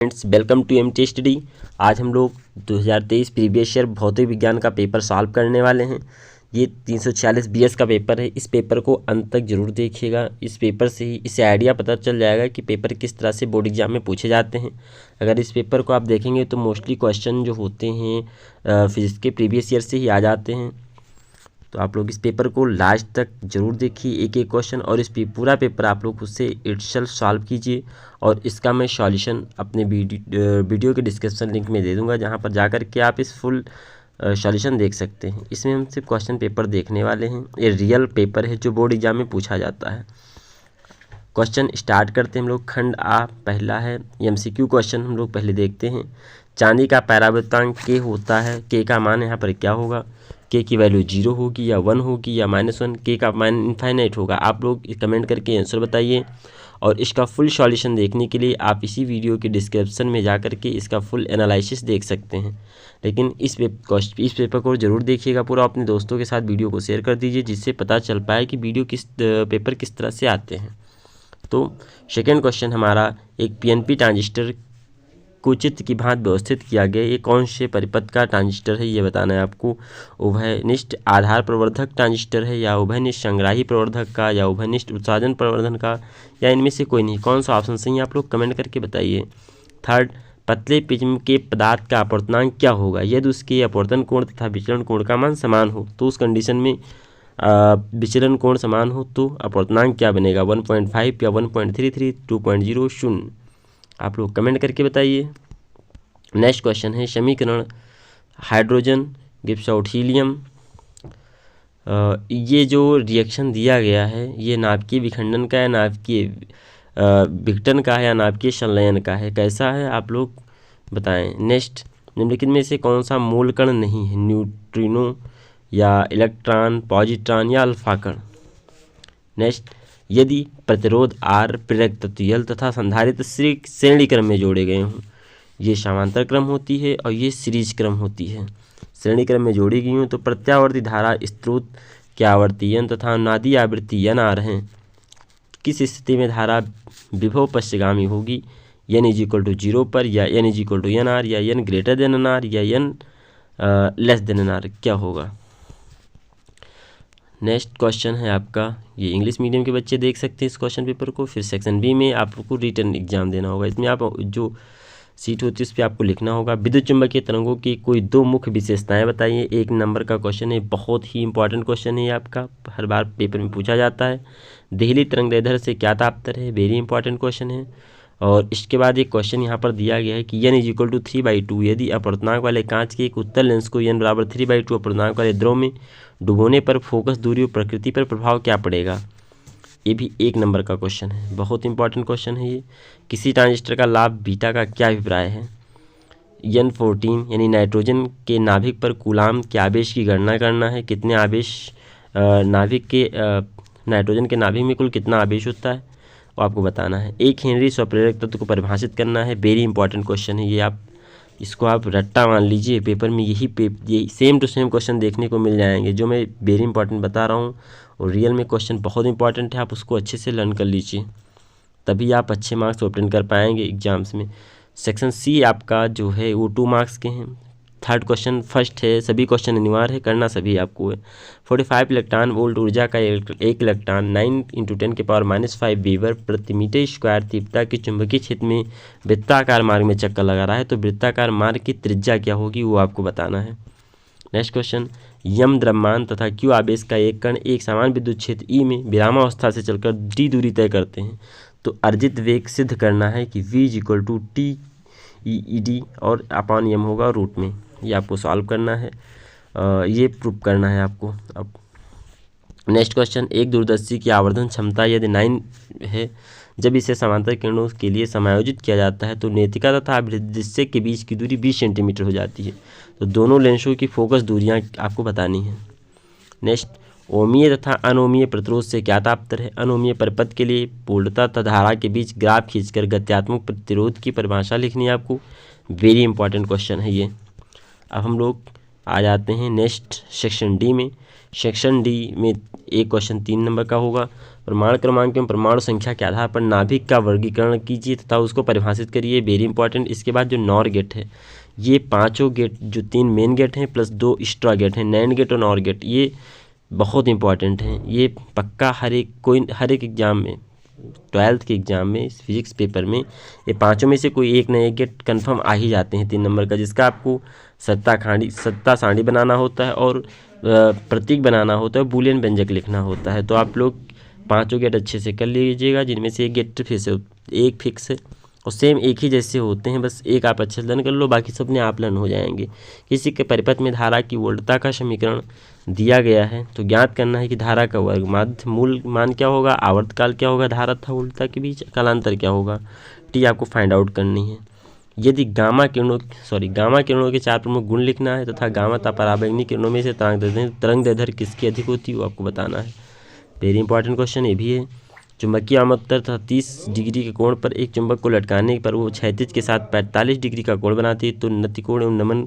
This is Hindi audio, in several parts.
Friends, welcome to MT study. आज हम लोग 2023 प्रीवियस ईयर भौतिक विज्ञान का पेपर सॉल्व करने वाले हैं। ये 346 बीएस का पेपर है। इस पेपर को अंत तक जरूर देखिएगा। इस पेपर से ही इससे आइडिया पता चल जाएगा कि पेपर किस तरह से बोर्ड एग्जाम में पूछे जाते हैं। अगर इस पेपर को आप देखेंगे तो मोस्टली क्वेश्चन जो होते हैं फिजिक्स के प्रीवियस ईयर से ही आ जाते हैं। तो आप लोग इस पेपर को लास्ट तक जरूर देखिए, एक एक क्वेश्चन, और इस पूरा पेपर आप लोग उससे इटसेल्फ सॉल्व कीजिए। और इसका मैं सॉल्यूशन अपने वीडियो के डिस्क्रिप्शन लिंक में दे दूंगा, जहां पर जाकर के आप इस फुल सॉल्यूशन देख सकते हैं। इसमें हम सिर्फ क्वेश्चन पेपर देखने वाले हैं। ये रियल पेपर है जो बोर्ड एग्जाम में पूछा जाता है। क्वेश्चन स्टार्ट करते हैं हम लोग। खंड आ पहला है एमसीक्यू क्वेश्चन। हम लोग पहले देखते हैं। चांदी का परावर्तनांक के होता है। के का मान यहाँ पर क्या होगा? के की वैल्यू 0 होगी या 1 होगी या -1? के का मान इनफाइनाइट होगा। आप लोग कमेंट करके आंसर बताइए। और इसका फुल सॉल्यूशन देखने के लिए आप इसी वीडियो के डिस्क्रिप्शन में जा कर के इसका फुल एनालिसिस देख सकते हैं। लेकिन इस पेपर को जरूर देखिएगा पूरा। अपने दोस्तों के साथ वीडियो को शेयर कर दीजिए, जिससे पता चल पाए कि पेपर किस तरह से आते हैं। तो सेकेंड क्वेश्चन हमारा, एक पीएनपी ट्रांजिस्टर को चित्र की भांति व्यवस्थित किया गया। ये कौन से परिपथ का ट्रांजिस्टर है, ये बताना है आपको। उभयनिष्ठ आधार प्रवर्धक ट्रांजिस्टर है, या उभयनिष्ठ संग्राही प्रवर्धक का, या उभयनिष्ठ उत्साधन प्रवर्धन का, या इनमें से कोई नहीं। कौन सा ऑप्शन सही है आप लोग कमेंट करके बताइए। थर्ड, पतले प्रिज्म के पदार्थ का अपवर्तनांक क्या होगा यदि उसके अपवर्तन कोण तथा विचलन कोण का मान समान हो? तो उस कंडीशन में विचलन कोण समान हो तो अपवर्तनांक क्या बनेगा? 1.5 या 1.33, 2.0, 0? आप लोग कमेंट करके बताइए। नेक्स्ट क्वेश्चन है समीकरण हाइड्रोजन गिव्स आउट हीलियम। ये जो रिएक्शन दिया गया है ये नाभिकीय विखंडन का है, नाभिकीय विघटन का है, या नाभिकीय संलयन का है? कैसा है आप लोग बताएं। नेक्स्ट, निम्नलिखित में से कौन सा मूल कण नहीं है? न्यूट्रिनो, या इलेक्ट्रॉन, पॉजिट्रॉन, या अल्फा कण? नेक्स्ट, यदि प्रतिरोध R, प्रेरक तत्व L तथा संधारित्र श्रेणी क्रम में जोड़े गए हों, ये समांतर क्रम होती है और ये सीरीज क्रम होती है। श्रेणी क्रम में जोड़ी गई हों तो प्रत्यावर्ती धारा स्रोत की आवृत्ति N तथा नादी आवृत्ति NR हैं। किस स्थिति में धारा विभव पश्चगामी होगी? N = 0 पर, या N = NR, या N > NR, या N < NR? क्या होगा? नेक्स्ट क्वेश्चन है आपका, ये इंग्लिश मीडियम के बच्चे देख सकते हैं इस क्वेश्चन पेपर को। फिर सेक्शन बी में आपको रिटन एग्जाम देना होगा। इसमें आप जो सीट होती है उस पर आपको लिखना होगा। विद्युत चुम्बकीय तरंगों की कोई 2 मुख्य विशेषताएं बताइए। 1 नंबर का क्वेश्चन है, बहुत ही इंपॉर्टेंट क्वेश्चन है आपका, हर बार पेपर में पूछा जाता है। देहली तरंगदैर्ध्य से क्या तात्पर्य है? वेरी इंपॉर्टेंट क्वेश्चन है। और इसके बाद एक क्वेश्चन यहाँ पर दिया गया है कि N = 3/2 यदि अपवर्तनांक वाले कांच के एक उत्तल लेंस को N = 3/2 अपवर्तनांक वाले द्रव में डुबोने पर फोकस दूरी और प्रकृति पर प्रभाव क्या पड़ेगा? ये भी 1 नंबर का क्वेश्चन है, बहुत इंपॉर्टेंट क्वेश्चन है ये। किसी ट्रांजिस्टर का लाभ बीटा का क्या अभिप्राय है? N14 यानी नाइट्रोजन के नाभिक पर कूलाम के आवेश की गणना करना है। कितने आवेश नाभिक के नाइट्रोजन के नाभिक में कुल कितना आवेश होता है वो आपको बताना है। 1 हेनरी स्वप्रेरक तत्व को परिभाषित करना है। वेरी इंपॉर्टेंट क्वेश्चन है ये, इसको आप रट्टा मान लीजिए। पेपर में यही सेम टू सेम क्वेश्चन देखने को मिल जाएंगे जो मैं वेरी इंपॉर्टेंट बता रहा हूँ। और रियल में क्वेश्चन बहुत इंपॉर्टेंट है, आप उसको अच्छे से लर्न कर लीजिए, तभी आप अच्छे मार्क्स ऑब्टेन कर पाएंगे एग्जाम्स में। सेक्शन सी आपका जो है वो 2 मार्क्स के हैं। थर्ड क्वेश्चन फर्स्ट है, सभी क्वेश्चन अनिवार्य है, करना सभी आपको है। 45 इलेक्ट्रॉन वोल्ट ऊर्जा का एक इलेक्ट्रॉन 9 × 10⁻⁵ वेबर प्रति मीटर स्क्वायर तीव्रता के चुंबकीय क्षेत्र में वृत्ताकार मार्ग में चक्कर लगा रहा है, तो वृत्ताकार मार्ग की त्रिज्या क्या होगी वो आपको बताना है। नेक्स्ट क्वेश्चन, यम द्रव्यमान तथा Q आवेश का एक कण एक समान विद्युत क्षेत्र E में विरामावस्था से चलकर d दूरी तय करते हैं, तो अर्जित वेग सिद्ध करना है कि V = T/E/d और अपॉन m होगा रूट में। ये आपको सॉल्व करना है, ये प्रूव करना है आपको। अब नेक्स्ट क्वेश्चन, एक दूरदर्शी की आवर्धन क्षमता यदि 9 है, जब इसे समांतर किरणों के लिए समायोजित किया जाता है तो नेत्रिका तथा दृश्य के बीच की दूरी 20 सेंटीमीटर हो जाती है। तो दोनों लेंसों की फोकस दूरियां आपको बतानी है। नेक्स्ट, ओमीय तथा अनोमीय प्रतिरोध से क्या तात्पर्य है? अनोमीय परिपथ के लिए पूर्णता तथा धारा के बीच ग्राफ खींचकर गत्यात्मक प्रतिरोध की परिभाषा लिखनी है आपको। वेरी इंपॉर्टेंट क्वेश्चन है ये। अब हम लोग आ जाते हैं नेक्स्ट सेक्शन डी में। सेक्शन डी में एक क्वेश्चन 3 नंबर का होगा। परमाणु क्रमांक एवं परमाणु संख्या के आधार पर नाभिक का वर्गीकरण कीजिए तथा उसको परिभाषित करिए, वेरी इंपॉर्टेंट। इसके बाद जो नॉर गेट है, ये पांचों गेट जो 3 मेन गेट हैं प्लस 2 एक्स्ट्रा गेट हैं, नैंड गेट और नॉर गेट, ये बहुत इंपॉर्टेंट हैं। ये पक्का हर एक एग्ज़ाम में, 12th के एग्ज़ाम में, फिजिक्स पेपर में ये पांचों में से कोई एक न एक गेट कन्फर्म आ ही जाते हैं 3 नंबर का, जिसका आपको सत्ता सारणी बनाना होता है और प्रतीक बनाना होता है, बूलियन व्यंजक लिखना होता है। तो आप लोग पांचों गेट अच्छे से कर लीजिएगा, जिनमें से एक गेट फिर से एक फिक्स है और सेम एक ही जैसे होते हैं, बस एक आप अच्छे से लर्न कर लो, बाकी सब ने आप लर्न हो जाएंगे। किसी के परिपथ में धारा की वोल्टता का समीकरण दिया गया है तो ज्ञात करना है कि धारा का वर्ग माध्य मूल मान क्या होगा, आवर्तकाल क्या होगा धारा तथा वोल्टता के बीच, कालांतर क्या होगा, टी आपको फाइंड आउट करनी है। यदि गामा किरणों के 4 प्रमुख गुण लिखना है तथा गामा तथा पराबैंगनी किरणों में से तरंग दैर्ध्य किसकी अधिक होती है वो आपको बताना है। वेरी इंपॉर्टेंट क्वेश्चन ये भी है। चुंबकीय आवर्तन तथा 30 डिग्री के कोण पर एक चुंबक को लटकाने पर वो क्षैतिज के साथ 45 डिग्री का कोण बनाती है, तो नत्य कोण एवं नमन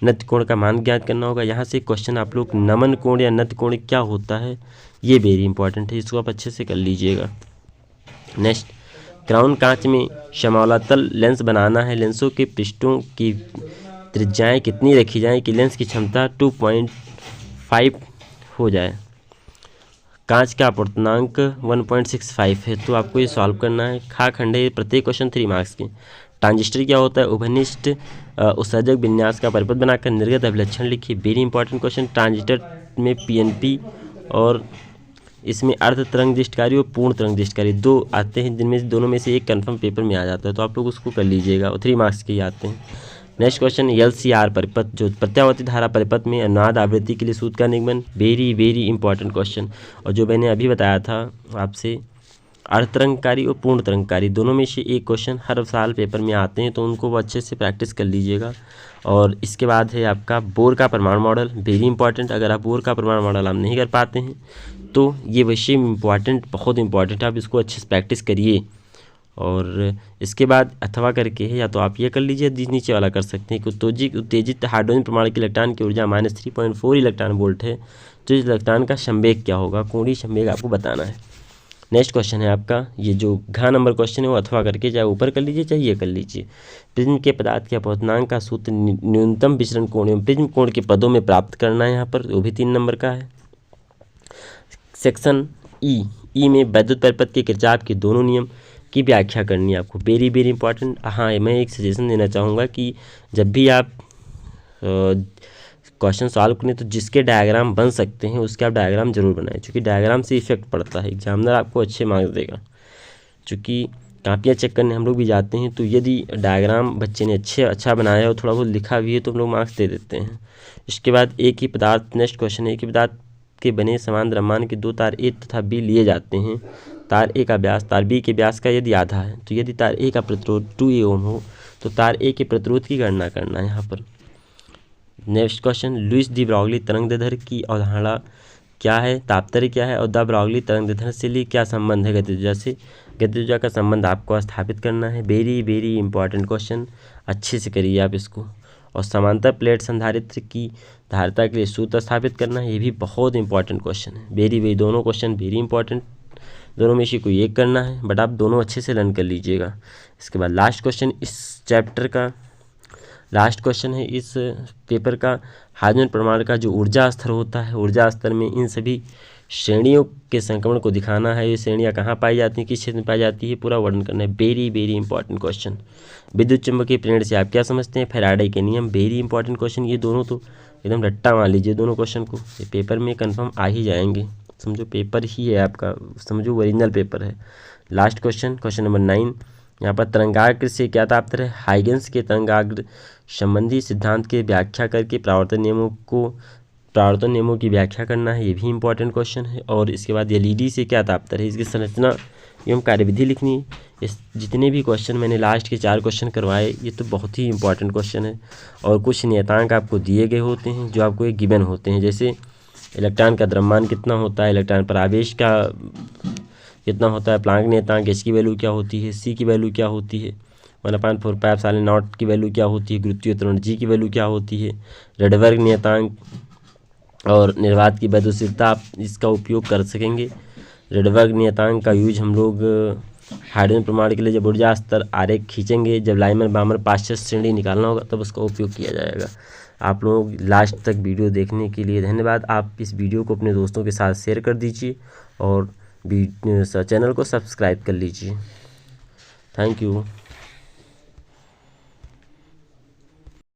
नत्य कोण का मान ज्ञात करना होगा। यहाँ से क्वेश्चन आप लोग नमन कोण या नत्य कोण क्या होता है ये वेरी इंपॉर्टेंट है, इसको आप अच्छे से कर लीजिएगा। नेक्स्ट, क्राउन कांच में समतल लेंस बनाना है, लेंसों के पृष्ठों की त्रिज्याएं कितनी रखी जाएं कि लेंस की क्षमता 2.5 हो जाए। कांच का अपूर्णांक 1.65 है, तो आपको ये सॉल्व करना है। खा खंडे प्रत्येक क्वेश्चन 3 मार्क्स के। ट्रांजिस्टर क्या होता है, उभयनिष्ठ उत्सर्जक विन्यास का परिपथ बनाकर निर्गत अभिलक्षण लिखिए। Very important question. ट्रांजिस्टर में पीएनपी और इसमें अर्ध तरंग दृष्टिकारी और पूर्ण तरंग दृष्टिकारी 2 आते हैं, जिनमें से दोनों में से एक कन्फर्म पेपर में आ जाता है, तो आप लोग उसको कर लीजिएगा और 3 मार्क्स के ही आते हैं। नेक्स्ट क्वेश्चन, LCR परिपथ जो प्रत्यावर्ती धारा परिपथ में अनुनाद आवृत्ति के लिए सूत्र का निगमन। Very important question. और जो मैंने अभी बताया था आपसे, अर्धतरंगकारी और पूर्ण तरंगकारी दोनों में से एक क्वेश्चन हर साल पेपर में आते हैं, तो उनको अच्छे से प्रैक्टिस कर लीजिएगा। और इसके बाद है आपका बोर का परमाणु मॉडल। Very important. अगर आप बोर का परमाणु मॉडल आप नहीं कर पाते हैं तो ये विषय इंपॉर्टेंट, बहुत इंपॉर्टेंट है, आप इसको अच्छे से प्रैक्टिस करिए। और इसके बाद अथवा करके है, या तो आप ये कर लीजिए, नीचे वाला कर सकते हैं कि उत्तेजित हाइड्रोजन परमाणु के इलेक्ट्रॉन की ऊर्जा -3.4 इलेक्ट्रॉन वोल्ट है, तो इस इलेक्ट्रॉन का संवेग क्या होगा, कोणीय संवेग आपको बताना है। नेक्स्ट क्वेश्चन है आपका, ये जो घ नंबर क्वेश्चन है वो अथवा करके चाहे ऊपर कर लीजिए चाहे ये कर लीजिए। प्रिज्म के पदार्थ के अपवर्तनांक का सूत्र न्यूनतम विचरण कोण एवं प्रिज्म कोण के पदों में प्राप्त करना है, यहाँ पर वो भी 3 नंबर का है। सेक्शन ई में वैद्युत परिपथ के किरचॉफ के दोनों नियम की व्याख्या करनी है आपको। Very important. हाँ, मैं एक सजेशन देना चाहूँगा कि जब भी आप क्वेश्चन सॉल्व करें तो जिसके डायग्राम बन सकते हैं उसके आप डायग्राम जरूर बनाएं, क्योंकि डायग्राम से इफेक्ट पड़ता है, एग्जामिनर आपको अच्छे मार्क्स देगा। क्योंकि कापियाँ चेक करने हम लोग भी जाते हैं, तो यदि डायग्राम बच्चे ने अच्छा बनाया और थोड़ा बहुत लिखा भी है तो हम लोग मार्क्स दे देते हैं। इसके बाद एक ही पदार्थ, नेक्स्ट क्वेश्चन है, एक ही पदार्थ के बने समान द्रव्यमान के 2 तार ए तथा बी लिए जाते हैं। तार ए का व्यास तार बी के व्यास का यदि आधा है, तो यदि तार ए का प्रतिरोध 2 ओम हो तो तार ए के प्रतिरोध की गणना करना है यहाँ पर। Next question, Louis de Broglie तरंगदैर्ध्य की अवधारणा क्या है, तापतर्य क्या है और द ब्रॉगली तरंगदैर्ध्य से लिए क्या संबंध है गतिज से, गतिज का संबंध आपको स्थापित करना है। वेरी इंपॉर्टेंट क्वेश्चन, अच्छे से करिए आप इसको। और समांतर प्लेट संधारित्र की धारिता के लिए सूत्र स्थापित करना है, ये भी बहुत इंपॉर्टेंट क्वेश्चन है। वेरी दोनों क्वेश्चन वेरी इंपॉर्टेंट, दोनों में से कोई एक करना है, बट आप दोनों अच्छे से लर्न कर लीजिएगा। इसके बाद लास्ट क्वेश्चन इस चैप्टर का लास्ट क्वेश्चन है इस पेपर का, हाइड्रोजन परमाणु का जो ऊर्जा स्तर होता है, ऊर्जा स्तर में इन सभी श्रेणियों के संक्रमण को दिखाना है। ये श्रेणियाँ कहाँ पाई जाती हैं, किस क्षेत्र में पाई जाती है, पूरा वर्णन करना है। Very important question. विद्युत चुम्बकीय प्रेरण से आप क्या समझते हैं, फैराडे के नियम। वेरी इंपॉर्टेंट क्वेश्चन, ये दोनों तो एकदम रट्टा मान लीजिए दोनों क्वेश्चन को, ये पेपर में कन्फर्म आ ही जाएंगे, समझो पेपर ही है आपका, समझो ओरिजिनल पेपर है। लास्ट क्वेश्चन नंबर 9, यहाँ पर तरंगाग्र से क्या तात्पर्य है, हाइगेंस के तरंगाग्र संबंधी सिद्धांत की व्याख्या करके परावर्तन नियमों की व्याख्या करना है, ये भी इंपॉर्टेंट क्वेश्चन है। और इसके बाद एलईडी से क्या तात्पर्य है, इसकी संरचना एवं कार्यविधि लिखनी है। इस जितने भी क्वेश्चन मैंने लास्ट के 4 क्वेश्चन करवाए, ये तो बहुत ही इंपॉर्टेंट क्वेश्चन है। और कुछ नियतांक आपको दिए गए होते हैं जो आपको एक गिवन होते हैं, जैसे इलेक्ट्रॉन का द्रव्यमान कितना होता है, इलेक्ट्रॉन पर आवेश का कितना होता है, प्लांक नियतांक एच की वैल्यू क्या होती है, सी की वैल्यू क्या होती है, 1/4πε0 की वैल्यू क्या होती है, गुरुत्वीय त्वरण जी की वैल्यू क्या होती है, रडबर्ग नियतांक और निर्वात की वैद्युशीलता आप इसका उपयोग कर सकेंगे। रेडबर्ग नियतांक का यूज हम लोग हाइड्रोजन प्रमाण के लिए जब ऊर्जा स्तर आरेख खींचेंगे, जब लाइमन बामर पाश्चात्य श्रेणी निकालना होगा तब उसका उपयोग किया जाएगा। आप लोग लास्ट तक वीडियो देखने के लिए धन्यवाद। आप इस वीडियो को अपने दोस्तों के साथ शेयर कर दीजिए और चैनल को सब्सक्राइब कर लीजिए। Thank you.